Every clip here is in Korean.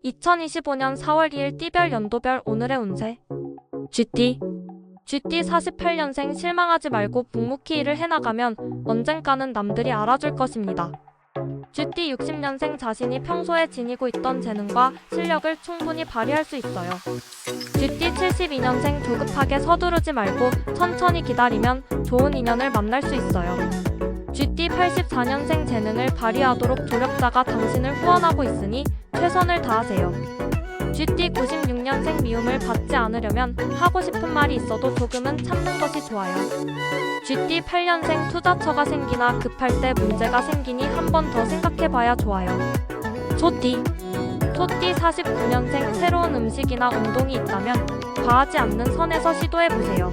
2025년 4월 2일 띠별 연도별 오늘의 운세. 쥐띠 48년생 실망하지 말고 묵묵히 일을 해나가면 언젠가는 남들이 알아줄 것입니다. 쥐띠 60년생 자신이 평소에 지니고 있던 재능과 실력을 충분히 발휘할 수 있어요. 쥐띠 72년생 조급하게 서두르지 말고 천천히 기다리면 좋은 인연을 만날 수 있어요. 쥐띠 84년생 재능을 발휘하도록 조력자가 당신을 후원하고 있으니 최선을 다하세요. 쥐띠 96년생 미움을 받지 않으려면 하고 싶은 말이 있어도 조금은 참는 것이 좋아요. 쥐띠 8년생 투자처가 생기나 급할 때 문제가 생기니 한 번 더 생각해봐야 좋아요. 소띠 49년생 새로운 음식이나 운동이 있다면 과하지 않는 선에서 시도해보세요.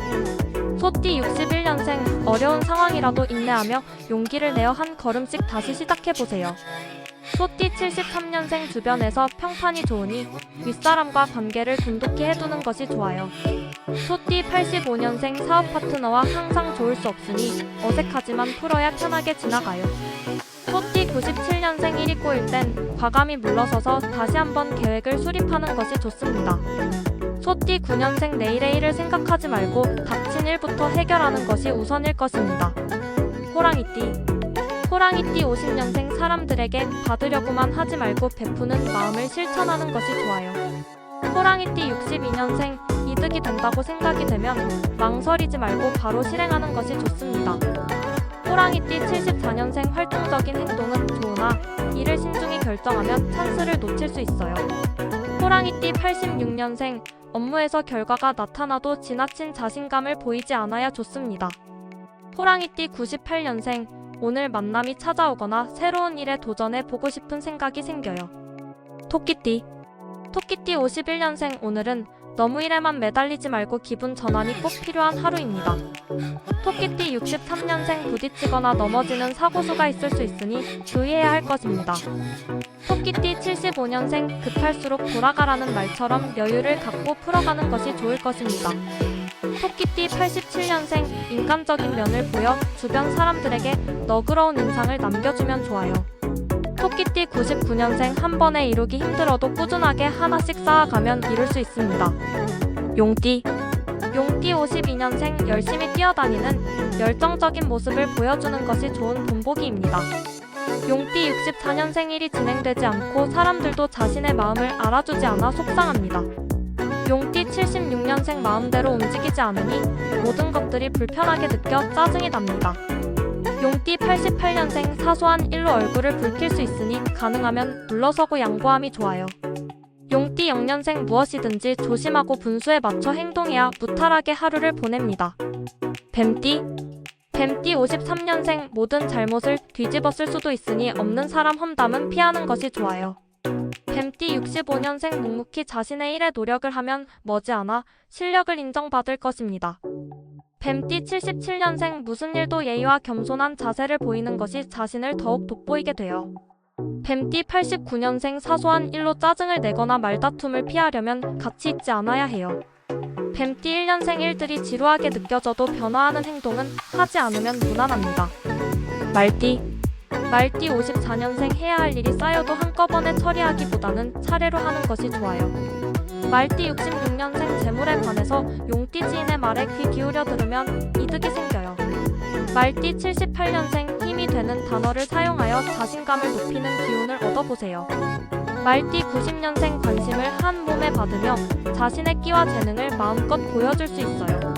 소띠 61년생 어려운 상황이라도 인내하며 용기를 내어 한 걸음씩 다시 시작해보세요. 소띠 73년생 주변에서 평판이 좋으니 윗사람과 관계를 돈독히 해두는 것이 좋아요. 소띠 85년생 사업 파트너와 항상 좋을 수 없으니 어색하지만 풀어야 편하게 지나가요. 소띠 97년생 일이 꼬일 땐 과감히 물러서서 다시 한번 계획을 수립하는 것이 좋습니다. 소띠 9년생 내일의 일을 생각하지 말고 닥친 일부터 해결하는 것이 우선일 것입니다. 호랑이띠 50년생 사람들에게 받으려고만 하지 말고 베푸는 마음을 실천하는 것이 좋아요. 호랑이띠 62년생 이득이 된다고 생각이 되면 망설이지 말고 바로 실행하는 것이 좋습니다. 호랑이띠 74년생 활동적인 행동은 좋으나 이를 신중히 결정하면 찬스를 놓칠 수 있어요. 호랑이띠 86년생 업무에서 결과가 나타나도 지나친 자신감을 보이지 않아야 좋습니다. 호랑이띠 98년생 오늘 만남이 찾아오거나 새로운 일에 도전해 보고 싶은 생각이 생겨요. 토끼띠 51년생 오늘은 너무 일에만 매달리지 말고 기분 전환이 꼭 필요한 하루입니다. 토끼띠 63년생 부딪히거나 넘어지는 사고수가 있을 수 있으니 주의해야 할 것입니다. 토끼띠 75년생 급할수록 돌아가라는 말처럼 여유를 갖고 풀어가는 것이 좋을 것입니다. 토끼띠 87년생 인간적인 면을 보여 주변 사람들에게 너그러운 인상을 남겨주면 좋아요. 토끼띠 99년생 한 번에 이루기 힘들어도 꾸준하게 하나씩 쌓아가면 이룰 수 있습니다. 용띠 52년생 열심히 뛰어다니는 열정적인 모습을 보여주는 것이 좋은 본보기입니다. 용띠 64년생 일이 진행되지 않고 사람들도 자신의 마음을 알아주지 않아 속상합니다. 용띠 76년생 마음대로 움직이지 않으니 모든 것들이 불편하게 느껴 짜증이 납니다. 용띠 88년생 사소한 일로 얼굴을 붉힐 수 있으니 가능하면 물러서고 양보함이 좋아요. 용띠 0년생 무엇이든지 조심하고 분수에 맞춰 행동해야 무탈하게 하루를 보냅니다. 뱀띠 53년생 모든 잘못을 뒤집었을 수도 있으니 없는 사람 험담은 피하는 것이 좋아요. 뱀띠 65년생 묵묵히 자신의 일에 노력을 하면 머지않아 실력을 인정받을 것입니다. 뱀띠 77년생 무슨 일도 예의와 겸손한 자세를 보이는 것이 자신을 더욱 돋보이게 돼요. 뱀띠 89년생 사소한 일로 짜증을 내거나 말다툼을 피하려면 같이 있지 않아야 해요. 뱀띠 1년생 일들이 지루하게 느껴져도 변화하는 행동은 하지 않으면 무난합니다. 말띠 54년생 해야 할 일이 쌓여도 한꺼번에 처리하기보다는 차례로 하는 것이 좋아요. 말띠 66년생 재물에 관해서 용띠 지인의 말에 귀 기울여 들으면 이득이 생겨요. 말띠 78년생 힘이 되는 단어를 사용하여 자신감을 높이는 기운을 얻어보세요. 말띠 90년생 관심을 한 몸에 받으며 자신의 끼와 재능을 마음껏 보여줄 수 있어요.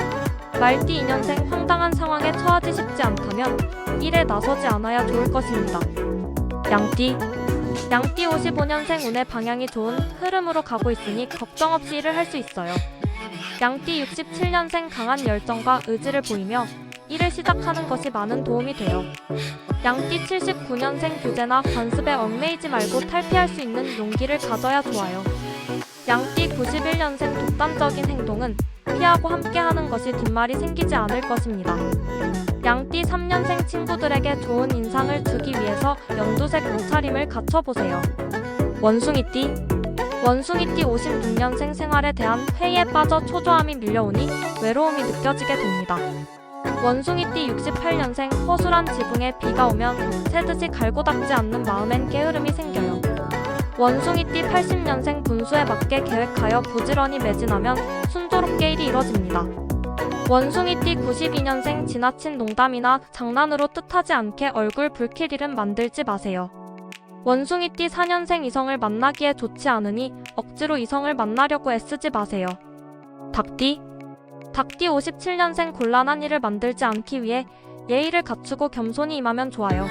말띠 2년생 황당한 상황에 처하지 싶지 않다면 일에 나서지 않아야 좋을 것입니다. 양띠 55년생 운의 방향이 좋은 흐름으로 가고 있으니 걱정 없이 일을 할 수 있어요. 양띠 67년생 강한 열정과 의지를 보이며 일을 시작하는 것이 많은 도움이 돼요. 양띠 79년생 규제나 관습에 얽매이지 말고 탈피할 수 있는 용기를 가져야 좋아요. 양띠 91년생 독단적인 행동은 피하고 함께하는 것이 뒷말이 생기지 않을 것입니다. 양띠 3년생 친구들에게 좋은 인상을 주기 위해서 연두색 옷차림을 갖춰보세요. 원숭이띠 56년생 생활에 대한 회의에 빠져 초조함이 밀려오니 외로움이 느껴지게 됩니다. 원숭이띠 68년생 허술한 지붕에 비가 오면 새듯이 갈고 닦지 않는 마음엔 게으름이 생겨요. 원숭이띠 80년생 분수에 맞게 계획하여 부지런히 매진하면 순조롭게 일이 이뤄집니다. 원숭이띠 92년생 지나친 농담이나 장난으로 뜻하지 않게 얼굴 붉힐 일은 만들지 마세요. 원숭이띠 4년생 이성을 만나기에 좋지 않으니 억지로 이성을 만나려고 애쓰지 마세요. 닭띠 57년생 곤란한 일을 만들지 않기 위해 예의를 갖추고 겸손히 임하면 좋아요.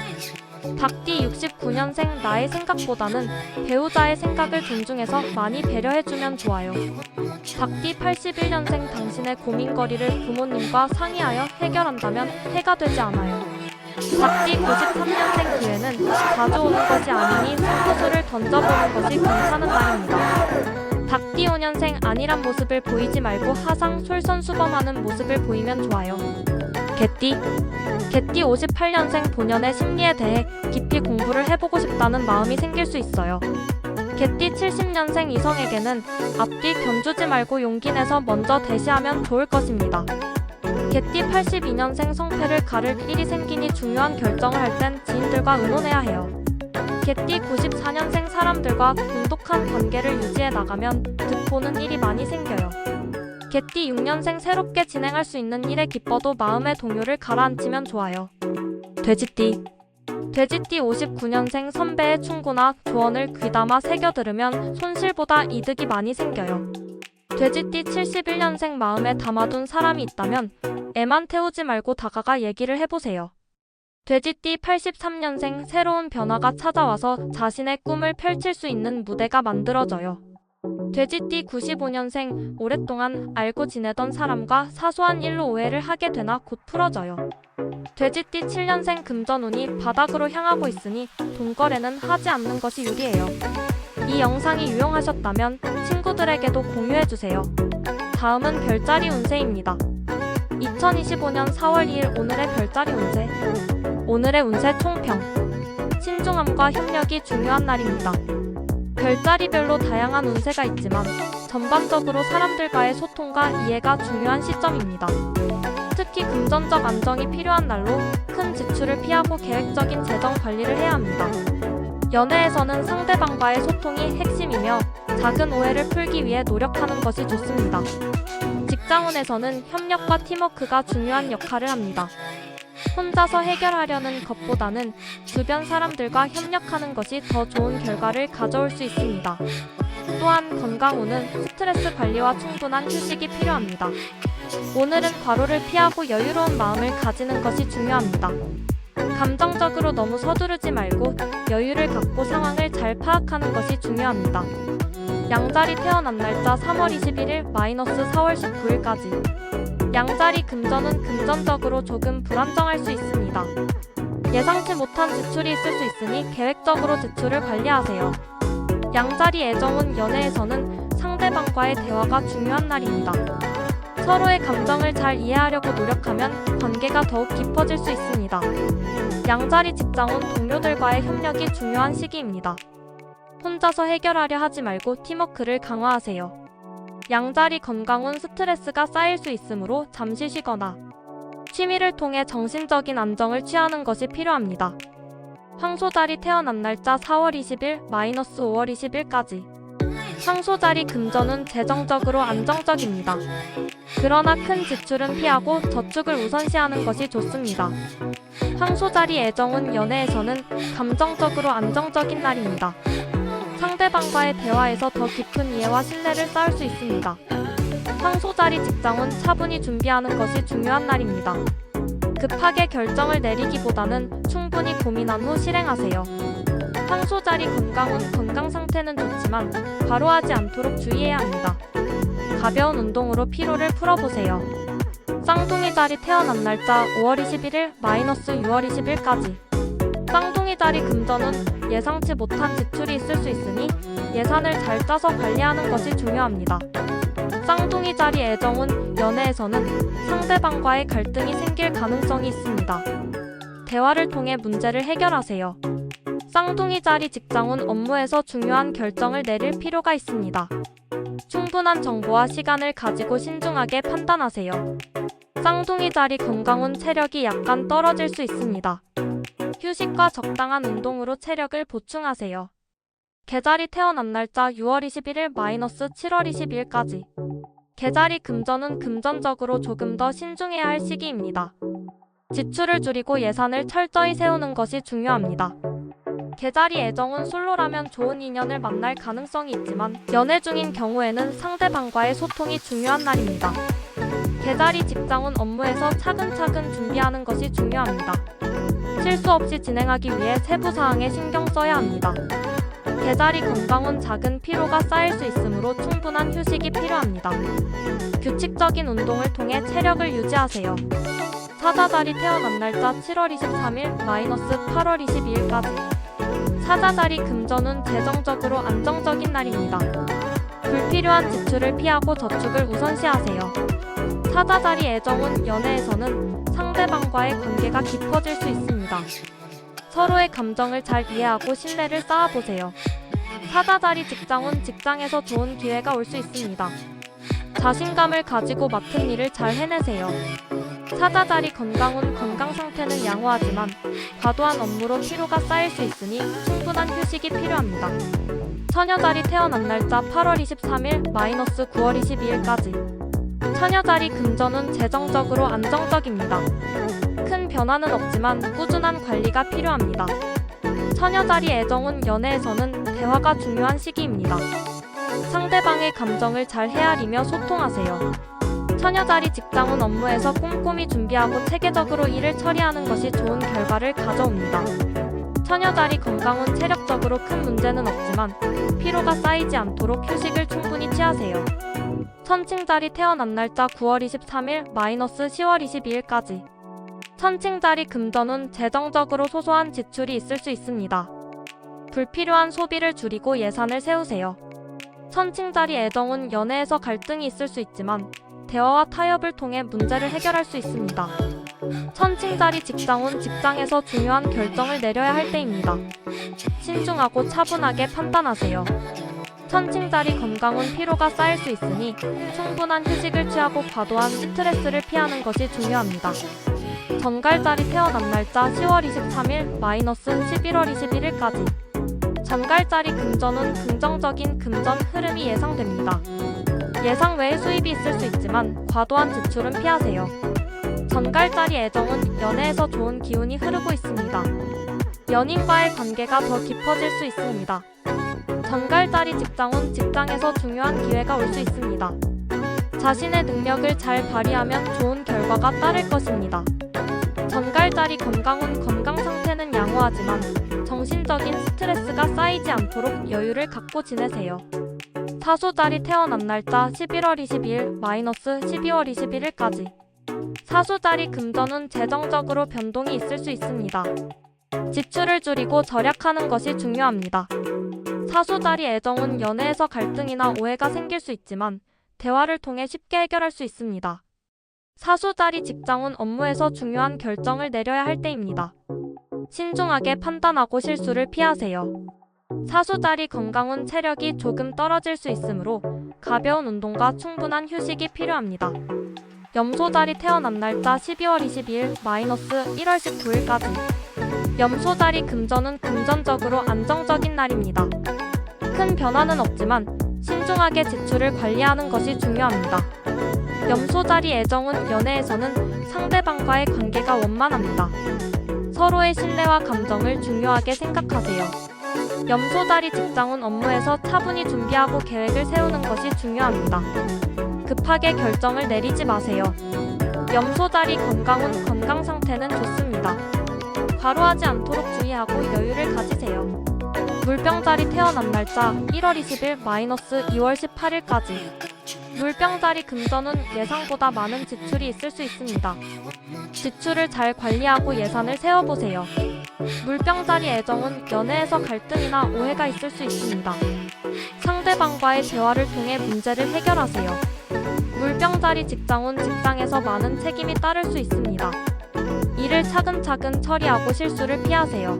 닭띠 69년생 나의 생각보다는 배우자의 생각을 존중해서 많이 배려해주면 좋아요. 닭띠 81년생 당신의 고민거리를 부모님과 상의하여 해결한다면 해가 되지 않아요. 닭띠 93년생 기회는 자주 오는 것이 아니니 승부수를 던져보는 것이 괜찮은 날입니다. 닭띠 5년생 안일한 모습을 보이지 말고 항상 솔선수범하는 모습을 보이면 좋아요. 개띠 58년생 본연의 심리에 대해 깊이 공부를 해보고 싶다는 마음이 생길 수 있어요. 개띠 70년생 이성에게는 앞뒤 견주지 말고 용기 내서 먼저 대시하면 좋을 것입니다. 개띠 82년생 성패를 가를 일이 생기니 중요한 결정을 할 땐 지인들과 의논해야 해요. 개띠 94년생 사람들과 돈독한 관계를 유지해 나가면 득보는 일이 많이 생겨요. 개띠 6년생 새롭게 진행할 수 있는 일에 기뻐도 마음의 동요를 가라앉히면 좋아요. 돼지띠 59년생 선배의 충고나 조언을 귀담아 새겨 들으면 손실보다 이득이 많이 생겨요. 돼지띠 71년생 마음에 담아둔 사람이 있다면 애만 태우지 말고 다가가 얘기를 해보세요. 돼지띠 83년생 새로운 변화가 찾아와서 자신의 꿈을 펼칠 수 있는 무대가 만들어져요. 돼지띠 95년생 오랫동안 알고 지내던 사람과 사소한 일로 오해를 하게 되나 곧 풀어져요. 돼지띠 7년생 금전운이 바닥으로 향하고 있으니 돈거래는 하지 않는 것이 유리해요. 이 영상이 유용하셨다면 친구들에게도 공유해주세요. 다음은 별자리 운세입니다. 2025년 4월 2일 오늘의 별자리 운세. 오늘의 운세 총평. 신중함과 협력이 중요한 날입니다. 별자리별로 다양한 운세가 있지만 전반적으로 사람들과의 소통과 이해가 중요한 시점입니다. 특히 금전적 안정이 필요한 날로 큰 지출을 피하고 계획적인 재정 관리를 해야 합니다. 연애에서는 상대방과의 소통이 핵심이며 작은 오해를 풀기 위해 노력하는 것이 좋습니다. 직장운에서는 협력과 팀워크가 중요한 역할을 합니다. 혼자서 해결하려는 것보다는 주변 사람들과 협력하는 것이 더 좋은 결과를 가져올 수 있습니다. 또한 건강운은 스트레스 관리와 충분한 휴식이 필요합니다. 오늘은 과로를 피하고 여유로운 마음을 가지는 것이 중요합니다. 감정적으로 너무 서두르지 말고 여유를 갖고 상황을 잘 파악하는 것이 중요합니다. 양자리 태어난 날짜 3월 21일 - 4월 19일까지. 양자리 금전은 금전적으로 조금 불안정할 수 있습니다. 예상치 못한 지출이 있을 수 있으니 계획적으로 지출을 관리하세요. 양자리 애정운 연애에서는 상대방과의 대화가 중요한 날입니다. 서로의 감정을 잘 이해하려고 노력하면 관계가 더욱 깊어질 수 있습니다. 양자리 직장운 동료들과의 협력이 중요한 시기입니다. 혼자서 해결하려 하지 말고 팀워크를 강화하세요. 양자리 건강운 스트레스가 쌓일 수 있으므로 잠시 쉬거나 취미를 통해 정신적인 안정을 취하는 것이 필요합니다. 황소자리 태어난 날짜 4월 20일 - 5월 20일까지. 황소자리 금전은 재정적으로 안정적입니다. 그러나 큰 지출은 피하고 저축을 우선시하는 것이 좋습니다. 황소자리 애정운 연애에서는 감정적으로 안정적인 날입니다. 상대방과의 대화에서 더 깊은 이해와 신뢰를 쌓을 수 있습니다. 황소자리 직장운 차분히 준비하는 것이 중요한 날입니다. 급하게 결정을 내리기보다는 충분히 고민한 후 실행하세요. 황소자리 건강운 건강 상태는 좋지만 과로하지 않도록 주의해야 합니다. 가벼운 운동으로 피로를 풀어보세요. 쌍둥이 자리 태어난 날짜 5월 21일 - 6월 20일까지. 쌍둥이 자리 금전은 예상치 못한 지출이 있을 수 있으니 예산을 잘 짜서 관리하는 것이 중요합니다. 쌍둥이 자리 애정운 연애에서는 상대방과의 갈등이 생길 가능성이 있습니다. 대화를 통해 문제를 해결하세요. 쌍둥이 자리 직장운 업무에서 중요한 결정을 내릴 필요가 있습니다. 충분한 정보와 시간을 가지고 신중하게 판단하세요. 쌍둥이 자리 건강운 체력이 약간 떨어질 수 있습니다. 휴식과 적당한 운동으로 체력을 보충하세요. 개자리 태어난 날짜 6월 21일 마이너스 7월 22일까지. 개자리 금전은 금전적으로 조금 더 신중해야 할 시기입니다. 지출을 줄이고 예산을 철저히 세우는 것이 중요합니다. 개자리 애정은 솔로라면 좋은 인연을 만날 가능성이 있지만 연애 중인 경우에는 상대방과의 소통이 중요한 날입니다. 개자리 직장운 업무에서 차근차근 준비하는 것이 중요합니다. 실수 없이 진행하기 위해 세부 사항에 신경 써야 합니다. 개자리 건강운 작은 피로가 쌓일 수 있으므로 충분한 휴식이 필요합니다. 규칙적인 운동을 통해 체력을 유지하세요. 사자자리 태어난 날짜 7월 23일 마이너스 8월 22일까지. 사자자리 금전운 재정적으로 안정적인 날입니다. 불필요한 지출을 피하고 저축을 우선시하세요. 사자자리 애정운 연애에서는 상대방과의 관계가 깊어질 수 있습니다. 서로의 감정을 잘 이해하고 신뢰를 쌓아보세요. 사자자리 직장운 직장에서 좋은 기회가 올 수 있습니다. 자신감을 가지고 맡은 일을 잘 해내세요. 사자자리 건강운 건강 상태는 양호하지만 과도한 업무로 피로가 쌓일 수 있으니 충분한 휴식이 필요합니다. 처녀자리 태어난 날짜 8월 23일 마이너스 9월 22일까지. 처녀자리 금전운 재정적으로 안정적입니다. 큰 변화는 없지만 꾸준한 관리가 필요합니다. 처녀자리 애정운 연애에서는 대화가 중요한 시기입니다. 상대방의 감정을 잘 헤아리며 소통하세요. 처녀자리 직장운 업무에서 꼼꼼히 준비하고 체계적으로 일을 처리하는 것이 좋은 결과를 가져옵니다. 처녀자리 건강운 체력적으로 큰 문제는 없지만 피로가 쌓이지 않도록 휴식을 충분히 취하세요. 천칭자리 태어난 날짜 9월 23일 마이너스 10월 22일까지. 천칭자리 금전운 재정적으로 소소한 지출이 있을 수 있습니다. 불필요한 소비를 줄이고 예산을 세우세요. 천칭자리 애정운 연애에서 갈등이 있을 수 있지만 대화와 타협을 통해 문제를 해결할 수 있습니다. 천칭자리 직장운 직장에서 중요한 결정을 내려야 할 때입니다. 신중하고 차분하게 판단하세요. 천칭자리 건강운 피로가 쌓일 수 있으니 충분한 휴식을 취하고 과도한 스트레스를 피하는 것이 중요합니다. 전갈자리 태어난 날짜 10월 23일 마이너스 11월 21일까지. 전갈자리 금전운 긍정적인 금전 흐름이 예상됩니다. 예상 외의 수입이 있을 수 있지만 과도한 지출은 피하세요. 전갈자리 애정은 연애에서 좋은 기운이 흐르고 있습니다. 연인과의 관계가 더 깊어질 수 있습니다. 전갈자리 직장운 직장에서 중요한 기회가 올 수 있습니다. 자신의 능력을 잘 발휘하면 좋은 결과가 따를 것입니다. 전갈자리 건강운 건강 상태는 양호하지만 정신적인 스트레스가 쌓이지 않도록 여유를 갖고 지내세요. 사수자리 태어난 날짜 11월 22일 마이너스 12월 21일까지. 사수자리 금전운 재정적으로 변동이 있을 수 있습니다. 지출을 줄이고 절약하는 것이 중요합니다. 사수자리 애정운 연애에서 갈등이나 오해가 생길 수 있지만 대화를 통해 쉽게 해결할 수 있습니다. 사수자리 직장운 업무에서 중요한 결정을 내려야 할 때입니다. 신중하게 판단하고 실수를 피하세요. 사수자리 건강운 체력이 조금 떨어질 수 있으므로 가벼운 운동과 충분한 휴식이 필요합니다. 염소자리 태어난 날짜 12월 22일 마이너스 1월 19일까지. 염소자리 금전은 금전적으로 안정적인 날입니다. 큰 변화는 없지만 신중하게 지출을 관리하는 것이 중요합니다. 염소자리 애정운 연애에서는 상대방과의 관계가 원만합니다. 서로의 신뢰와 감정을 중요하게 생각하세요. 염소자리 직장운 업무에서 차분히 준비하고 계획을 세우는 것이 중요합니다. 급하게 결정을 내리지 마세요. 염소자리 건강운 건강 상태는 좋습니다. 과로하지 않도록 주의하고 여유를 가지세요. 물병자리 태어난 날짜 1월 20일 마이너스 2월 18일까지. 물병자리 금전은 예상보다 많은 지출이 있을 수 있습니다. 지출을 잘 관리하고 예산을 세워보세요. 물병자리 애정은 연애에서 갈등이나 오해가 있을 수 있습니다. 상대방과의 대화를 통해 문제를 해결하세요. 물병자리 직장운 직장에서 많은 책임이 따를 수 있습니다. 일을 차근차근 처리하고 실수를 피하세요.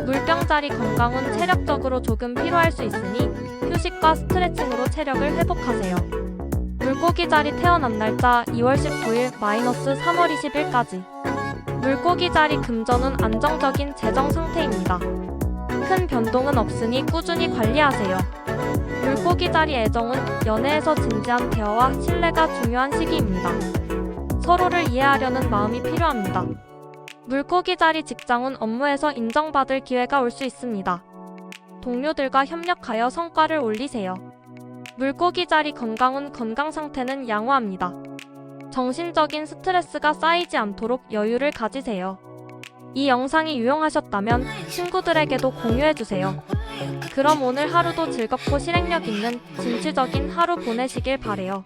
물병자리 건강운 체력적으로 조금 피로할 수 있으니 휴식과 스트레칭으로 체력을 회복하세요. 물고기자리 태어난 날짜 2월 19일 마이너스 3월 20일까지. 물고기자리 금전은 안정적인 재정 상태입니다. 큰 변동은 없으니 꾸준히 관리하세요. 물고기 자리 애정은 연애에서 진지한 대화와 신뢰가 중요한 시기입니다. 서로를 이해하려는 마음이 필요합니다. 물고기 자리 직장운 업무에서 인정받을 기회가 올 수 있습니다. 동료들과 협력하여 성과를 올리세요. 물고기 자리 건강운 건강 상태는 양호합니다. 정신적인 스트레스가 쌓이지 않도록 여유를 가지세요. 이 영상이 유용하셨다면 친구들에게도 공유해주세요. 그럼 오늘 하루도 즐겁고 실행력 있는 진취적인 하루 보내시길 바래요.